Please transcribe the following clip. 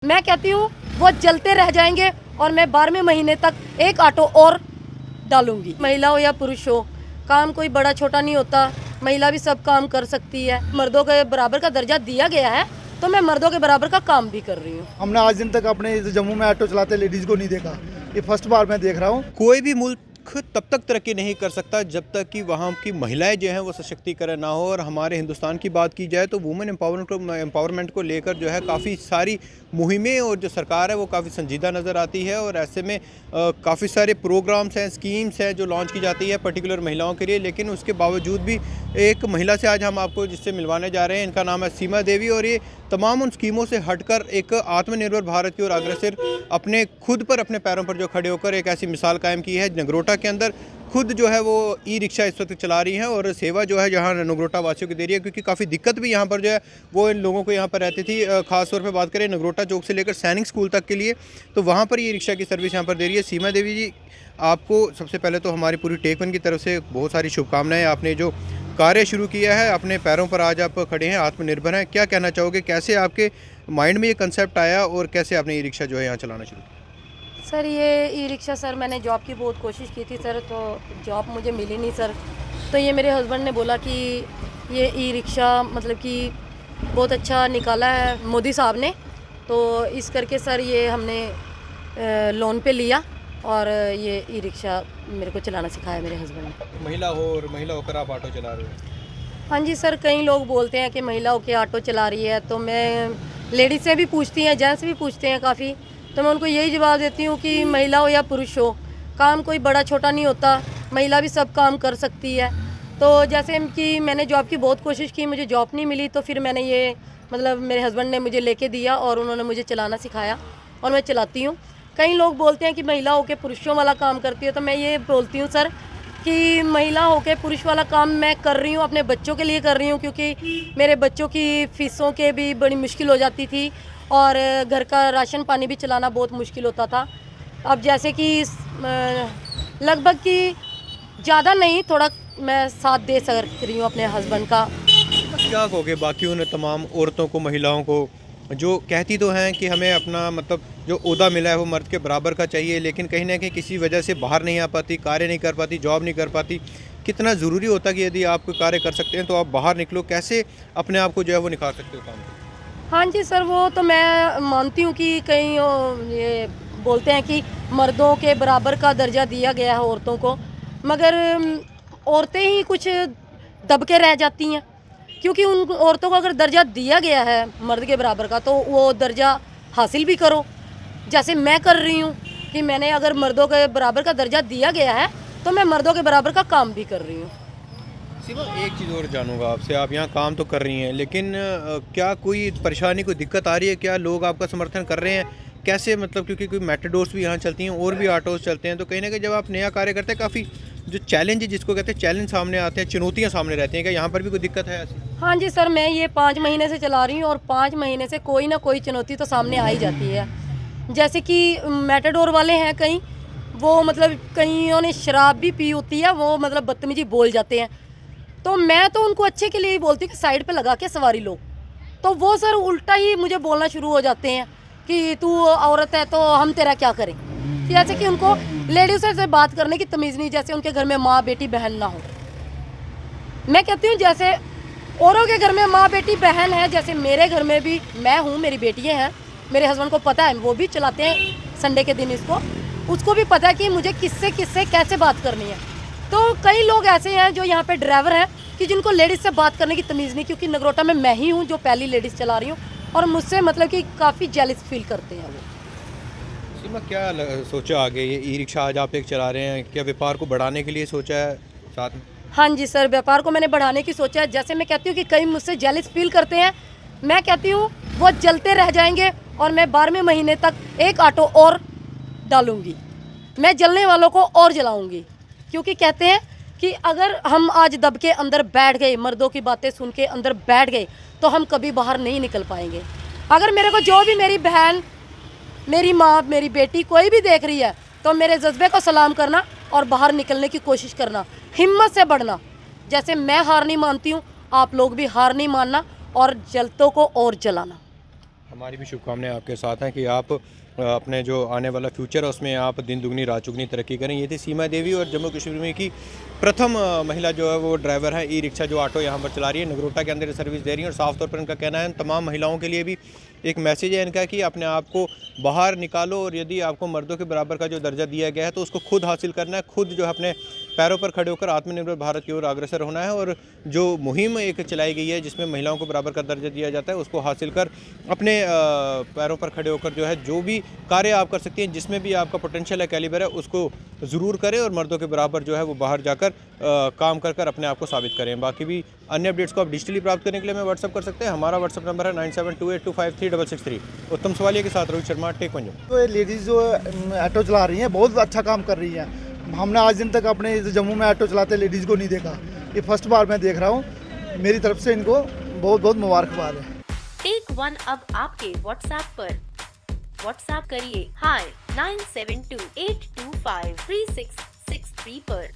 मैं कहती हूँ वो जलते रह जाएंगे और मैं 12वें महीने तक एक ऑटो और डालूंगी। महिला हो या पुरुष हो, काम कोई बड़ा छोटा नहीं होता, महिला भी सब काम कर सकती है। मर्दों के बराबर का दर्जा दिया गया है तो मैं मर्दों के बराबर का काम भी कर रही हूँ। हमने आज दिन तक अपने जम्मू में ऑटो चलाते लेडीज को नहीं देखा, ये फर्स्ट बार मैं देख रहा हूँ। कोई भी मुल्क तब तक तरक्की नहीं कर सकता जब तक कि वहाँ की महिलाएं जो हैं वो सशक्तिकरण ना हो। और हमारे हिंदुस्तान की बात की जाए तो वुमेन एम्पावरमेंट को लेकर जो है काफ़ी सारी मुहिमें और जो सरकार है वो काफ़ी संजीदा नज़र आती है। और ऐसे में काफ़ी सारे प्रोग्राम्स हैं, स्कीम्स हैं जो लॉन्च की जाती है पर्टिकुलर महिलाओं के लिए। लेकिन उसके बावजूद भी एक महिला से आज हम आपको जिससे मिलवाने जा रहे हैं, इनका नाम है सीमा देवी। और ये तमाम उन स्कीमों से हटकर एक आत्मनिर्भर भारत की ओर अग्रसर अपने खुद पर अपने पैरों पर जो खड़े होकर एक ऐसी मिसाल कायम की है। नगरोटा के अंदर खुद जो है वो ई रिक्शा इस वक्त चला रही हैं और सेवा जो है यहाँ नगरोटा वासियों को दे रही है, क्योंकि काफ़ी दिक्कत भी यहाँ पर जो है वो इन लोगों को यहाँ पर रहती थी। ख़ास तौर पे बात करें नगरोटा चौक से लेकर सैनिक स्कूल तक के लिए, तो वहाँ पर ये रिक्शा की सर्विस यहाँ पर दे रही है। सीमा देवी जी, आपको सबसे पहले तो हमारी पूरी टेक वन की तरफ से बहुत सारी शुभकामनाएँ। आपने जो कार्य शुरू किया है, अपने पैरों पर आज आप खड़े हैं, आत्मनिर्भर हैं, क्या कहना चाहोगे? कैसे आपके माइंड में ये कंसेप्ट आया और कैसे आपने ई रिक्शा जो है यहाँ चलाना शुरू किया? सर ये ई रिक्शा सर मैंने जॉब की बहुत कोशिश की थी सर, तो जॉब मुझे मिली नहीं सर। तो ये मेरे हस्बैंड ने बोला कि ये ई रिक्शा मतलब कि बहुत अच्छा निकाला है मोदी साहब ने, तो इस करके सर ये हमने लोन पे लिया और ये ई रिक्शा मेरे को चलाना सिखाया मेरे हस्बैंड ने। महिला हो और महिला होकर आप ऑटो चला रहे हो? हाँ जी सर, कई लोग बोलते हैं कि महिला होकर ऑटो चला रही है, तो मैं लेडीज से भी पूछती हैं, जेंट्स भी पूछते हैं काफ़ी, तो मैं उनको यही जवाब देती हूँ कि महिला हो या पुरुष हो, काम कोई बड़ा छोटा नहीं होता, महिला भी सब काम कर सकती है। तो जैसे कि मैंने जॉब की बहुत कोशिश की, मुझे जॉब नहीं मिली, तो फिर मैंने ये मतलब मेरे हस्बैंड ने मुझे लेके दिया और उन्होंने मुझे चलाना सिखाया और मैं चलाती हूँ। कई लोग बोलते हैं कि महिला होकर पुरुषों वाला काम करती है, तो मैं ये बोलती हूँ सर कि महिला होकर पुरुष वाला काम मैं कर रही हूँ, अपने बच्चों के लिए कर रही हूँ, क्योंकि मेरे बच्चों की फ़ीसों के भी बड़ी मुश्किल हो जाती थी और घर का राशन पानी भी चलाना बहुत मुश्किल होता था। अब जैसे कि लगभग कि ज़्यादा नहीं, थोड़ा मैं साथ दे सक रही हूँ अपने हस्बैंड का। क्या कहोगे बाकी उन तमाम औरतों को, महिलाओं को जो कहती तो हैं कि हमें अपना मतलब जो ओहदा मिला है वो मर्द के बराबर का चाहिए, लेकिन कहीं ना कहीं किसी वजह से बाहर नहीं आ पाती, कार्य नहीं कर पाती, जॉब नहीं कर पाती? कितना ज़रूरी होता कि यदि आप कोई कार्य कर सकते हैं तो आप बाहर निकलो, कैसे अपने आप को जो है वो निखार सकते हो काम को? हाँ जी सर, वो तो मैं मानती हूँ कि कई ये बोलते हैं कि मर्दों के बराबर का दर्जा दिया गया है औरतों को, मगर औरतें ही कुछ दब के रह जाती हैं, क्योंकि उन औरतों को अगर दर्जा दिया गया है मर्द के बराबर का तो वो दर्जा हासिल भी करो, जैसे मैं कर रही हूँ कि मैंने अगर मर्दों के बराबर का दर्जा दिया गया है तो मैं मर्दों के बराबर का काम भी कर रही हूँ। सिवा एक चीज़ और जानूंगा आपसे, आप यहाँ काम तो कर रही हैं, लेकिन क्या कोई परेशानी, कोई दिक्कत आ रही है? क्या लोग आपका समर्थन कर रहे हैं? कैसे मतलब, क्योंकि कोई मेट्रोडोर्स भी यहाँ चलती हैं और भी ऑटोज़ चलते हैं, तो कहीं ना कहीं जब आप नया कार्य करते हैं काफ़ी जो चैलेंज है, जिसको कहते हैं चैलेंज, सामने आते हैं, चुनौतियाँ सामने रहती हैं। क्या यहाँ पर भी कोई दिक्कत है ऐसी? हाँ जी सर, मैं ये 5 महीने से चला रही हूँ और 5 महीने से कोई ना कोई चुनौती तो सामने आ ही जाती है। जैसे कि मेटाडोर वाले हैं कई, वो मतलब कईयों ने शराब भी पी होती है, वो मतलब बदतमीजी बोल जाते हैं, तो मैं तो उनको अच्छे के लिए ही बोलती हूँ कि साइड पे लगा के सवारी लो, तो वो सर उल्टा ही मुझे बोलना शुरू हो जाते हैं कि तू औरत है तो हम तेरा क्या करें। जैसे कि उनको लेडीज से बात करने की तमीज़ नहीं, जैसे उनके घर में माँ बेटी बहन ना हो। मैं कहती हूँ जैसे औरों के घर में माँ बेटी बहन है, जैसे मेरे घर में भी मैं हूँ, मेरी बेटियाँ हैं, मेरे हस्बैंड को पता है, वो भी चलाते हैं संडे के दिन इसको, उसको भी पता है कि मुझे किससे किससे कैसे बात करनी है। तो कई लोग ऐसे हैं जो यहाँ पे ड्राइवर हैं कि जिनको लेडीज़ से बात करने की तमीज़ नहीं, क्योंकि नगरोटा में मैं ही हूँ जो पहली लेडीज़ चला रही हूँ और मुझसे मतलब कि काफ़ी जेलस फील करते हैं वो। सीमा, क्या सोचा आगे? ये ई रिक्शा आज आप एक चला रहे हैं, क्या व्यापार को बढ़ाने के लिए सोचा है साथ में? हाँ जी सर, व्यापार को मैंने बढ़ाने की सोचा है। जैसे मैं कहती हूँ कि कई मुझसे जेलस फील करते हैं, मैं कहती हूँ वो जलते रह जाएंगे और मैं 12वें महीने तक एक ऑटो और डालूंगी, मैं जलने वालों को और जलाऊंगी। क्योंकि कहते हैं कि अगर हम आज दब के अंदर बैठ गए, मर्दों की बातें सुन के अंदर बैठ गए, तो हम कभी बाहर नहीं निकल पाएंगे। अगर मेरे को जो भी मेरी बहन, मेरी माँ, मेरी बेटी कोई भी देख रही है, तो मेरे जज्बे को सलाम करना और बाहर निकलने की कोशिश करना, हिम्मत से बढ़ना। जैसे मैं हार नहीं मानती हूँ, आप लोग भी हार नहीं मानना और जलतों को और जलाना। हमारी भी शुभकामनाएं आपके साथ हैं कि आप अपने जो आने वाला फ्यूचर है उसमें आप दिन दुगनी रात चुगनी तरक्की करें। ये थी सीमा देवी और जम्मू कश्मीर में की प्रथम महिला जो है वो ड्राइवर है ई रिक्शा जो ऑटो यहाँ पर चला रही है, नगरोटा के अंदर सर्विस दे रही है। और साफ तौर पर इनका कहना है तमाम महिलाओं के लिए भी एक मैसेज है इनका कि अपने आप को बाहर निकालो और यदि आपको मर्दों के बराबर का जो दर्जा दिया गया है तो उसको खुद हासिल करना है, खुद जो है अपने पैरों पर खड़े होकर आत्मनिर्भर भारत की ओर अग्रसर होना है। और जो मुहिम एक चलाई गई है जिसमें महिलाओं को बराबर का दर्जा दिया जाता है उसको हासिल कर अपने पैरों पर खड़े होकर जो है जो भी कार्य आप कर सकती हैं, जिसमें भी आपका पोटेंशियल है, कैलिबर है, उसको ज़रूर करें और मर्दों के बराबर जो है वो बाहर जाकर काम कर कर अपने आप को साबित करें। बाकी भी अन्य अपडेट्स को आप डिजिटली प्राप्त करने के लिए हमें व्हाट्सअप कर सकते हैं। हमारा व्हाट्सअप नंबर है 9728253663। उत्तम सवालिया के साथ रोहित शर्मा, टेक पंजाब। तो ये लेडीज़ जो ऑटो चला रही हैं बहुत अच्छा काम कर रही हैं। हमने आज दिन तक अपने जम्मू में ऑटो चलाते लेडीज़ को नहीं देखा, ये फर्स्ट बार मैं देख रहा हूँ। मेरी तरफ से इनको बहुत बहुत मुबारकबाद है। टेक वन अब आपके व्हाट्सएप पर। व्हाट्सएप करिए हाय 9728253663 पर।